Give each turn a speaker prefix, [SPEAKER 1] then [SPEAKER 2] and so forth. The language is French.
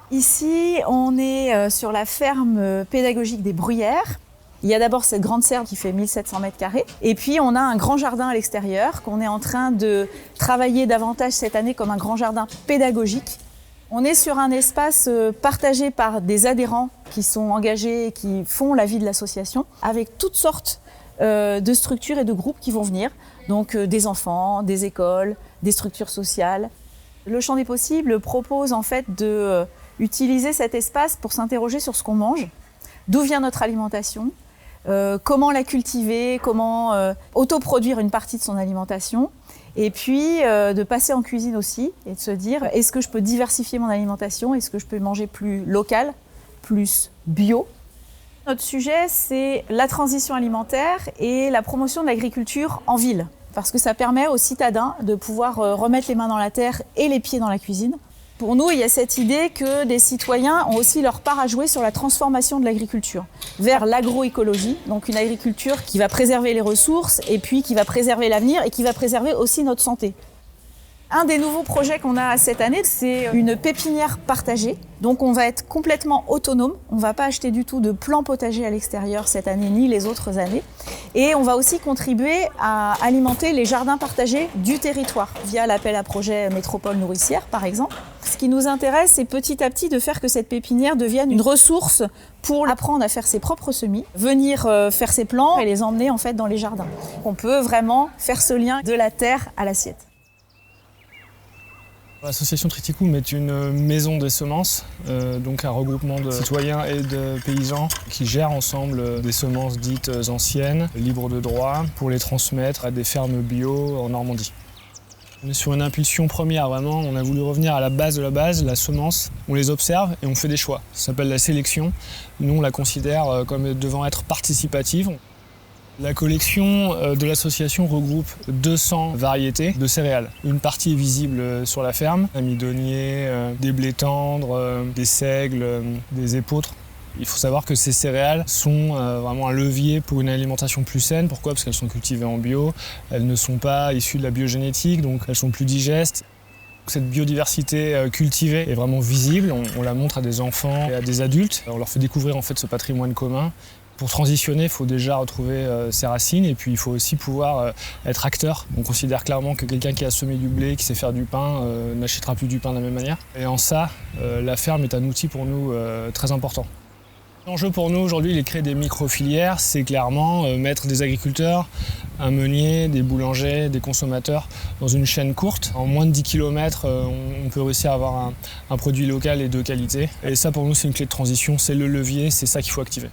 [SPEAKER 1] Ici, on est sur la ferme pédagogique des Bruyères. Il y a d'abord cette grande serre qui fait 1700 mètres carrés. Et puis, on a un grand jardin à l'extérieur qu'on est en train de travailler davantage cette année comme un grand jardin pédagogique. On est sur un espace partagé par des adhérents qui sont engagés et qui font la vie de l'association, avec toutes sortes de structures et de groupes qui vont venir. Donc des enfants, des écoles, des structures sociales. Le Champ des possibles propose en fait d'utiliser cet espace pour s'interroger sur ce qu'on mange, d'où vient notre alimentation, comment la cultiver, comment autoproduire une partie de son alimentation, et puis de passer en cuisine aussi et de se dire est-ce que je peux diversifier mon alimentation, est-ce que je peux manger plus local, plus bio. Notre sujet, c'est la transition alimentaire et la promotion de l'agriculture en ville, parce que ça permet aux citadins de pouvoir remettre les mains dans la terre et les pieds dans la cuisine. Pour nous, il y a cette idée que des citoyens ont aussi leur part à jouer sur la transformation de l'agriculture vers l'agroécologie, donc une agriculture qui va préserver les ressources et puis qui va préserver l'avenir et qui va préserver aussi notre santé. Un des nouveaux projets qu'on a cette année, c'est une pépinière partagée. Donc on va être complètement autonome, on ne va pas acheter du tout de plan potager à l'extérieur cette année ni les autres années. Et on va aussi contribuer à alimenter les jardins partagés du territoire via l'appel à projet Métropole Nourricière par exemple. Ce qui nous intéresse, c'est petit à petit de faire que cette pépinière devienne une ressource pour apprendre à faire ses propres semis, venir faire ses plants et les emmener en fait dans les jardins. On peut vraiment faire ce lien de la terre à l'assiette.
[SPEAKER 2] L'association Triticum est une maison des semences, donc un regroupement de citoyens et de paysans qui gèrent ensemble des semences dites anciennes, libres de droit, pour les transmettre à des fermes bio en Normandie. On est sur une impulsion première, vraiment, on a voulu revenir à la base de la semence. On les observe et on fait des choix. Ça s'appelle la sélection. Nous, on la considère comme devant être participative. La collection de l'association regroupe 200 variétés de céréales. Une partie est visible sur la ferme, amidonnier, des blés tendres, des seigles, des épeautres. Il faut savoir que ces céréales sont vraiment un levier pour une alimentation plus saine. Pourquoi ? Parce qu'elles sont cultivées en bio, elles ne sont pas issues de la biogénétique, donc elles sont plus digestes. Cette biodiversité cultivée est vraiment visible, on la montre à des enfants et à des adultes. On leur fait découvrir en fait ce patrimoine commun. Pour transitionner, il faut déjà retrouver ses racines et puis il faut aussi pouvoir être acteur. On considère clairement que quelqu'un qui a semé du blé, qui sait faire du pain, n'achètera plus du pain de la même manière. Et en ça, la ferme est un outil pour nous très important. L'enjeu pour nous aujourd'hui, il est de créer des micro-filières. C'est clairement mettre des agriculteurs, un meunier, des boulangers, des consommateurs dans une chaîne courte. En moins de 10 km, on peut réussir à avoir un produit local et de qualité. Et ça, pour nous, c'est une clé de transition, c'est le levier, c'est ça qu'il faut activer.